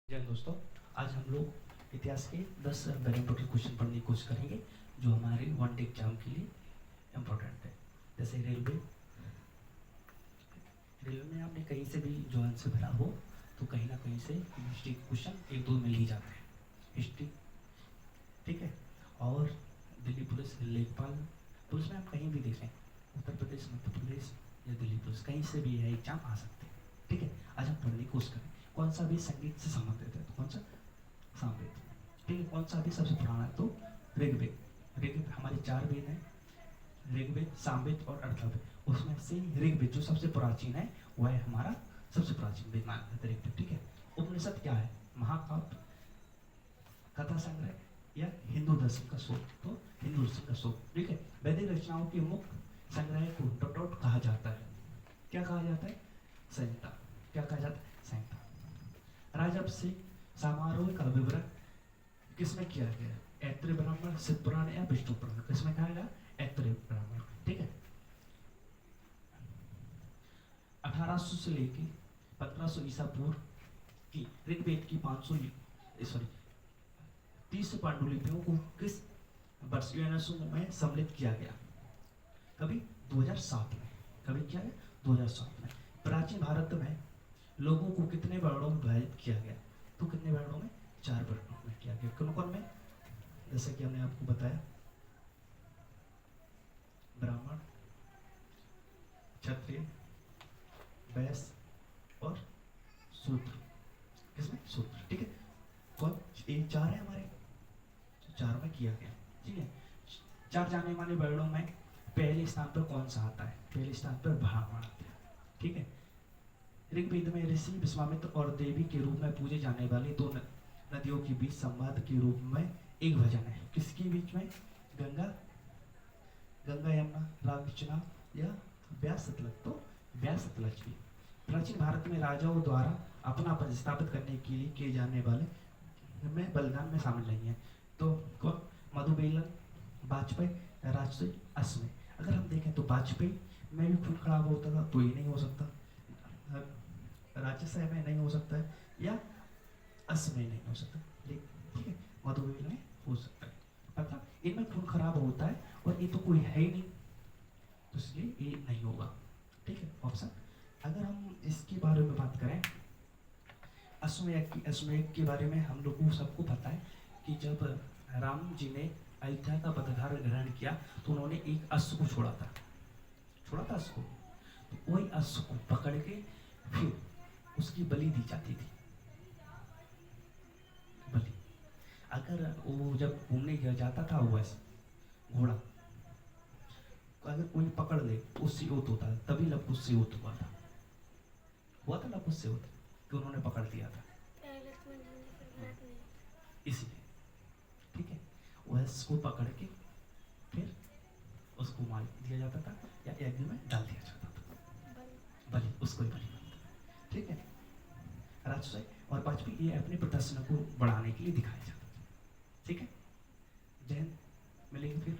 जय हिंद दोस्तों। आज हम लोग इतिहास के 10 वेरी इंपॉर्टेंट क्वेश्चन पढ़ने की कोशिश करेंगे जो हमारे वन डे एग्जाम के लिए इम्पोर्टेंट है। जैसे रेलवे में आपने कहीं से भी जो आंसर भरा हो तो कहीं ना कहीं से हिस्ट्री के क्वेश्चन एक दो मिल ही जाते हैं। हिस्ट्री ठीक है। और दिल्ली पुलिस, लेखपाल पुलिस में आप कहीं भी देखें, उत्तर प्रदेश, मध्य प्रदेश या दिल्ली पुलिस, कहीं से भी यह एग्जाम आ सकते हैं। ठीक है, आज हम पढ़ने की कोशिश करें। कौन सा भी संगीत से संबंधित है तो कौन सा? सामवेद। ठीक है, कौन सा भी सबसे पुराना है तो ऋग्वेद। ऋग्वेद हमारे 4 वेद हैं, ऋग्वेद, सामवेद और अर्थववेद। उसमें से ऋग्वेद जो सबसे प्राचीन है वह है हमारा सबसे प्राचीन वेद माना जाता है ऋग्वेद। ठीक है। उपनिषद क्या है? महाकाव्य, कथा संग्रह या हिंदू दर्शन का स्रोत तो हिंदू दर्शन का स्रोत। ठीक है। वैदिक रचनाओं के मुख्य संग्रह को डॉट डॉट कहा जाता है। क्या कहा जाता है? संहिता। क्या कहा जाता है? संहिता। राजपक्षे समारोह का विवरण किसमें किया गया? ऐत्रेय ब्राह्मण, शिव पुराण या विष्णु पुराण? किसमें कहा गया? ऐत्रेय ब्राह्मण। ठीक है। 1800 से लेके 1500 ईसा पूर्व की ऋग्वेद की 30 पांडुलिपियों को किस वर्ष यूनेस्को में सम्मिलित किया गया? कभी? 2007 में। कभी किया गया? 2007 में। प्राचीन भारत में लोगों को कितने वर्णों में विभाजित किया गया? तो कितने वर्णों में? 4 वर्णों में किया गया। कौन कौन में? जैसे कि हमने आपको बताया, ब्राह्मण, क्षत्रिय, वैश्य और शूद्र। किसमें? शूद्र। ठीक है। कौन? ये 4 है हमारे, 4 में किया गया। ठीक है। 4 जाने माने वर्णों में पहले स्थान पर कौन सा आता है? पहले स्थान पर ब्राह्मण आता है। ठीक है। ऋग्वेद में ऋषि विश्वामित्र और देवी के रूप में पूजे जाने वाली 2 नदियों के बीच संवाद के रूप में एक भजन है। किसके बीच में? गंगा यमुना, रामकृष्णा या व्यास सतलज? तो व्यास सतलज भी। प्राचीन भारत में राजाओं द्वारा अपना पद स्थापित करने के लिए किए जाने वाले में बलिदान में शामिल नहीं है। तो कौन? मधुबेलन, वाजपेयी, राजसूय, अश्वमेध। अगर हम देखें तो वाजपेयी में भी खून खराब होता था तो ये नहीं हो सकता, राजसूय में नहीं हो सकता है, या अश्वमेध नहीं हो सकता। ठीक है, मधुबेलन में हो सकता है। पता इनमें खून खराब होता है और ये तो कोई है ही नहीं, तो इसलिए ये नहीं होगा। ठीक है, ऑप्शन। अगर हम इसके बारे में बात करें, अश्वमेध के बारे में हम लोगों को सबको पता है कि जब राम जी ने अयोध्या का पदभार ग्रहण किया तो उन्होंने एक अश्व को छोड़ा था अश्व को। तो वही अश्व को पकड़ के फिर उसकी बलि दी जाती थी। बलि, अगर वो जब घूमने गया जाता था वो ऐसे घोड़ा, अगर कोई पकड़ ले उससे युद्ध होता है, तभी लवकुश से युद्ध हुआ था लवकुश से युद्ध, कि उन्होंने पकड़ लिया था इसलिए। ठीक है, वह को पकड़ के फिर उसको मार दिया जाता था या यज्ञ में डाल दिया जाता था, बलि, उसको ही बलि बनता था। ठीक है। राजसूय और वाजपेयी ये अपने प्रदर्शन को बढ़ाने के लिए दिखाया जाता था। ठीक है। जय हिंद, मिलेंगे फिर।